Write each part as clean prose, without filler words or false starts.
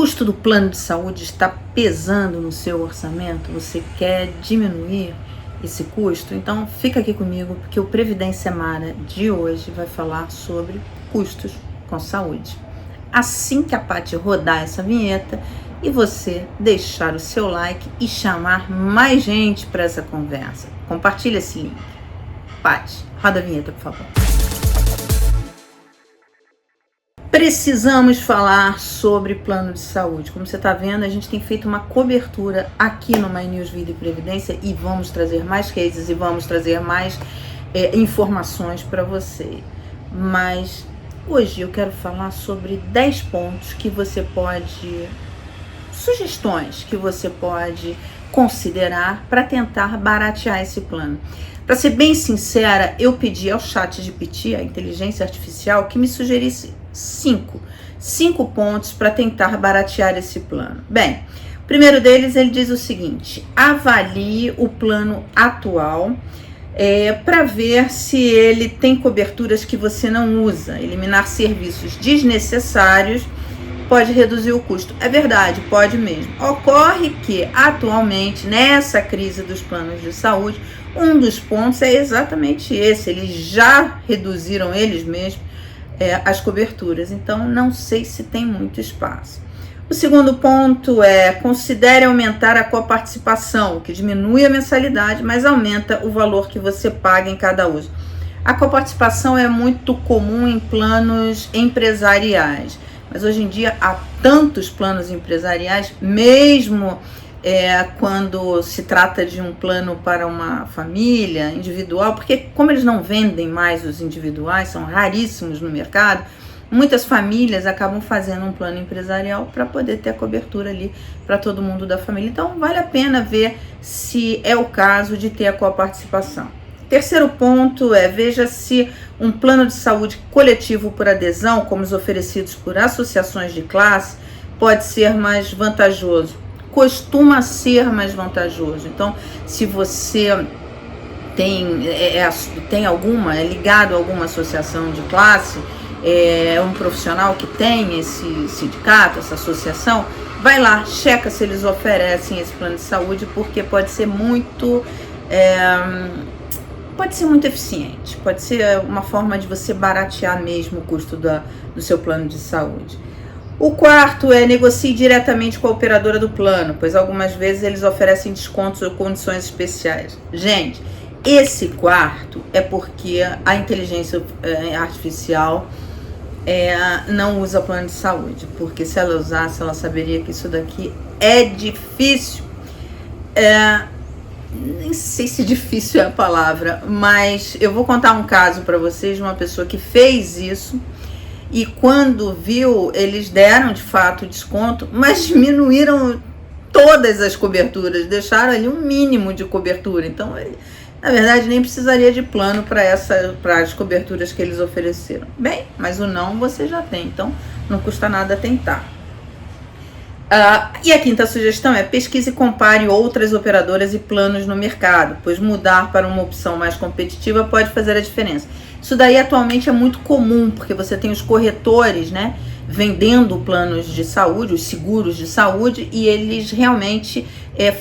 custo do plano de saúde está pesando no seu orçamento? Você quer diminuir esse custo? Então fica aqui comigo, porque o Previdência Mara de hoje vai falar sobre custos com saúde. Assim que a Paty rodar essa vinheta e você deixar o seu like e chamar mais gente para essa conversa. Compartilha esse link. Paty, roda a vinheta, por favor. Precisamos falar sobre plano de saúde. Como você está vendo, a gente tem feito uma cobertura aqui no My News Vida e Previdência e vamos trazer mais cases e vamos trazer mais informações para você. Mas hoje eu quero falar sobre 10 pontos que você pode, sugestões que você pode considerar para tentar baratear esse plano. Para ser bem sincera, eu pedi ao ChatGPT, a inteligência artificial, que me sugerisse 5 pontos para tentar baratear esse plano. Bem, o primeiro deles, ele diz o seguinte: avalie o plano atual para ver se ele tem coberturas que você não usa. Eliminar serviços desnecessários pode reduzir o custo. É verdade, pode mesmo. Ocorre que, atualmente, nessa crise dos planos de saúde, um dos pontos é exatamente esse. Eles já reduziram eles mesmos as coberturas, então não sei se tem muito espaço. O segundo ponto é: considere aumentar a coparticipação, que diminui a mensalidade, mas aumenta o valor que você paga em cada uso. A coparticipação é muito comum em planos empresariais, mas hoje em dia há tantos planos empresariais, mesmo quando se trata de um plano para uma família individual, porque como eles não vendem mais os individuais, são raríssimos no mercado, muitas famílias acabam fazendo um plano empresarial para poder ter a cobertura ali para todo mundo da família. Então vale a pena ver se é o caso de ter a coparticipação. Terceiro ponto é: veja se um plano de saúde coletivo por adesão, como os oferecidos por associações de classe, pode ser mais vantajoso. Costuma ser mais vantajoso. Então, se você tem alguma, é ligado a alguma associação de classe, é um profissional que tem esse sindicato, essa associação, vai lá, checa se eles oferecem esse plano de saúde, porque pode ser muito eficiente, pode ser uma forma de você baratear mesmo o custo do seu plano de saúde. O quarto é: negocie diretamente com a operadora do plano, pois algumas vezes eles oferecem descontos ou condições especiais. Gente, esse quarto é porque a inteligência artificial não usa plano de saúde, porque se ela usasse, ela saberia que isso daqui é difícil. Nem sei se difícil é a palavra, mas eu vou contar um caso para vocês de uma pessoa que fez isso. E quando viu, eles deram de fato desconto, mas diminuíram todas as coberturas, deixaram ali um mínimo de cobertura. Então, na verdade, nem precisaria de plano para as coberturas que eles ofereceram. Bem, mas o não você já tem, então não custa nada tentar. E a quinta sugestão é: pesquise e compare outras operadoras e planos no mercado, pois mudar para uma opção mais competitiva pode fazer a diferença. Isso daí atualmente é muito comum, porque você tem os corretores, né, vendendo planos de saúde, os seguros de saúde, e eles realmente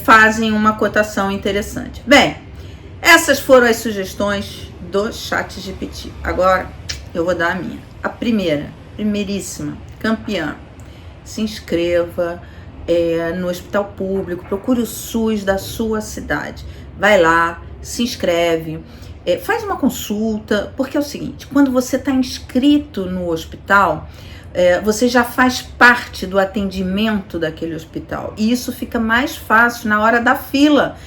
fazem uma cotação interessante. Bem, essas foram as sugestões do ChatGPT. Agora eu vou dar a minha. A primeiríssima, campeã: se inscreva no hospital público, procure o SUS da sua cidade. Vai lá, se inscreve, faz uma consulta, porque é o seguinte: quando você está inscrito no hospital, você já faz parte do atendimento daquele hospital, e isso fica mais fácil na hora da fila.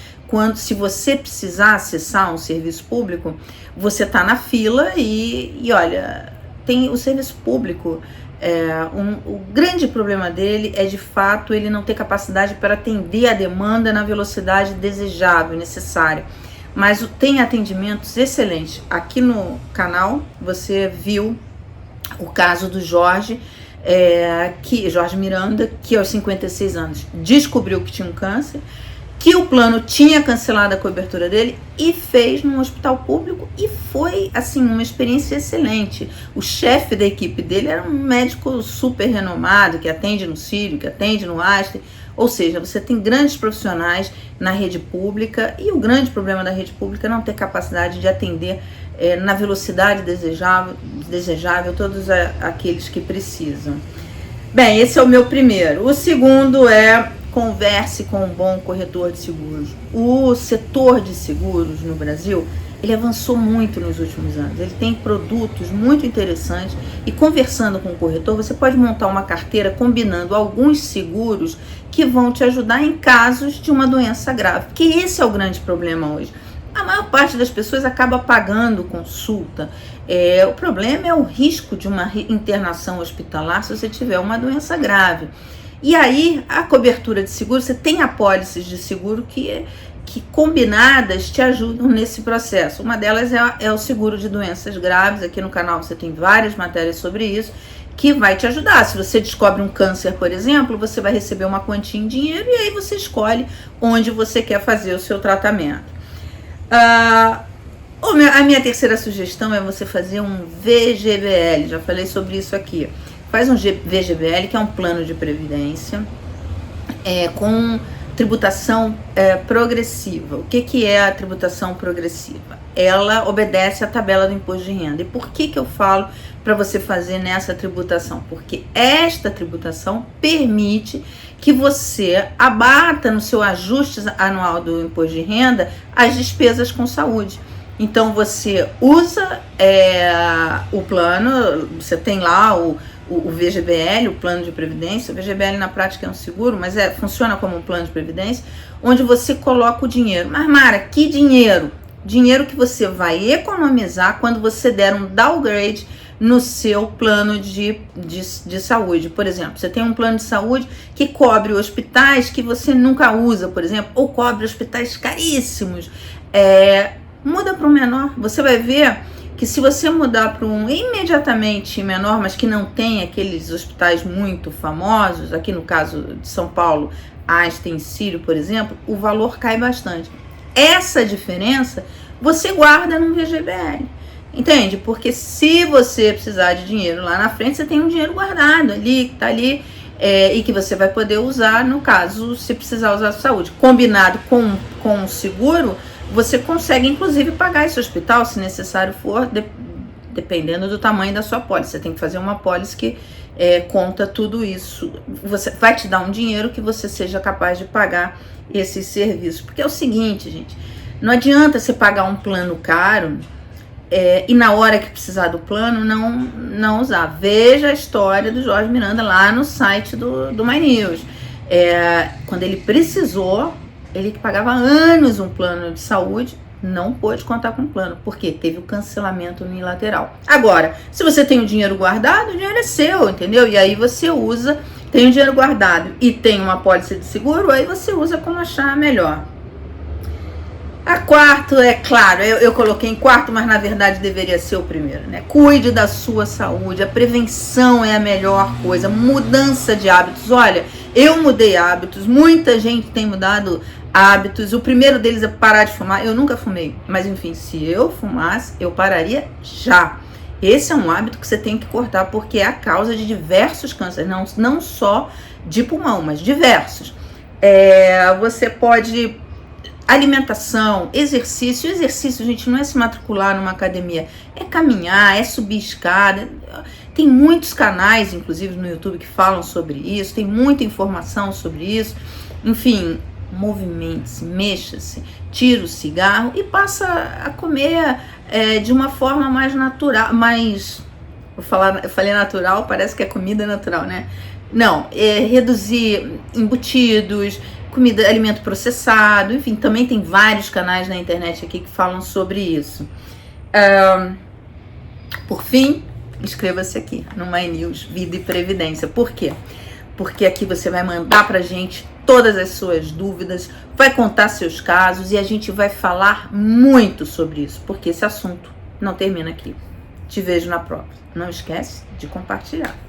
Se você precisar acessar um serviço público, você está na fila e olha, tem o serviço público. O grande problema dele é, de fato, ele não ter capacidade para atender a demanda na velocidade desejável, necessária. Mas tem atendimentos excelentes. Aqui no canal você viu o caso do Jorge Miranda, que aos 56 anos descobriu que tinha um câncer, que o plano tinha cancelado a cobertura dele e fez num hospital público, e foi, assim, uma experiência excelente. O chefe da equipe dele era um médico super renomado, que atende no Sírio, que atende no Einstein. Ou seja, você tem grandes profissionais na rede pública, e o grande problema da rede pública é não ter capacidade de atender na velocidade desejável todos aqueles que precisam. Bem, esse é o meu primeiro. O segundo é: converse com um bom corretor de seguros. O setor de seguros no Brasil, ele avançou muito nos últimos anos. Ele tem produtos muito interessantes, e conversando com o corretor, você pode montar uma carteira combinando alguns seguros que vão te ajudar em casos de uma doença grave. Porque esse é o grande problema hoje. A maior parte das pessoas acaba pagando consulta. O problema é o risco de uma internação hospitalar se você tiver uma doença grave. E aí, a cobertura de seguro, você tem apólices de seguro que combinadas te ajudam nesse processo. Uma delas é o seguro de doenças graves. Aqui no canal você tem várias matérias sobre isso, que vai te ajudar. Se você descobre um câncer, por exemplo, você vai receber uma quantia em dinheiro, e aí você escolhe onde você quer fazer o seu tratamento. A minha terceira sugestão é você fazer um VGBL. Já falei sobre isso aqui. Faz um VGBL, que é um plano de previdência com tributação progressiva. O que é a tributação progressiva? Ela obedece à tabela do imposto de renda. E por que eu falo para você fazer nessa tributação? Porque esta tributação permite que você abata no seu ajuste anual do imposto de renda as despesas com saúde. Então você usa o plano, você tem lá o VGBL, o plano de previdência. O VGBL na prática é um seguro, mas funciona como um plano de previdência, onde você coloca o dinheiro. Mas Mara, que dinheiro? Dinheiro que você vai economizar quando você der um downgrade no seu plano de saúde. Por exemplo, você tem um plano de saúde que cobre hospitais que você nunca usa, por exemplo, ou cobre hospitais caríssimos. Muda para um menor. Você vai ver que se você mudar para um imediatamente menor, mas que não tem aqueles hospitais muito famosos, aqui no caso de São Paulo, Einstein, Sírio, por exemplo, o valor cai bastante. Essa diferença você guarda no VGBL, entende? Porque se você precisar de dinheiro lá na frente, você tem um dinheiro guardado ali, que está ali, e que você vai poder usar no caso, se precisar usar a saúde. Combinado com o seguro, você consegue inclusive pagar esse hospital, se necessário for, dependendo do tamanho da sua pólice. Você tem que fazer uma pólice que conta tudo isso. Você vai te dar um dinheiro que você seja capaz de pagar esses serviços. Porque é o seguinte, gente, não adianta você pagar um plano caro e na hora que precisar do plano não usar. Veja a história do Jorge Miranda lá no site do My News. Quando ele precisou, ele que pagava anos um plano de saúde, não pôde contar com o plano, porque teve o cancelamento unilateral. Agora, se você tem o dinheiro guardado, o dinheiro é seu, entendeu? E aí você usa, tem o dinheiro guardado e tem uma pólice de seguro, aí você usa como achar melhor. A quarto, é claro, eu coloquei em quarto, mas na verdade deveria ser o primeiro, né? Cuide da sua saúde, a prevenção é a melhor coisa, mudança de hábitos. Olha, eu mudei hábitos, muita gente tem mudado hábitos. O primeiro deles é parar de fumar. Eu nunca fumei, mas enfim, se eu fumasse, eu pararia já. Esse é um hábito que você tem que cortar, porque é a causa de diversos cânceres, não só de pulmão, mas diversos. Você pode... Alimentação, exercício. Exercício, gente, não é se matricular numa academia, é caminhar, é subir escada. Tem muitos canais, inclusive no YouTube, que falam sobre isso, tem muita informação sobre isso. Enfim, movimente-se, mexa-se, tira o cigarro e passa a comer de uma forma mais natural, eu falei natural, parece que é comida natural, né? Não, reduzir embutidos, comida, alimento processado, enfim, também tem vários canais na internet aqui que falam sobre isso. Por fim, inscreva-se aqui no My News Vida e Previdência. Por quê? Porque aqui você vai mandar pra gente todas as suas dúvidas, vai contar seus casos e a gente vai falar muito sobre isso, porque esse assunto não termina aqui. Te vejo na próxima. Não esquece de compartilhar.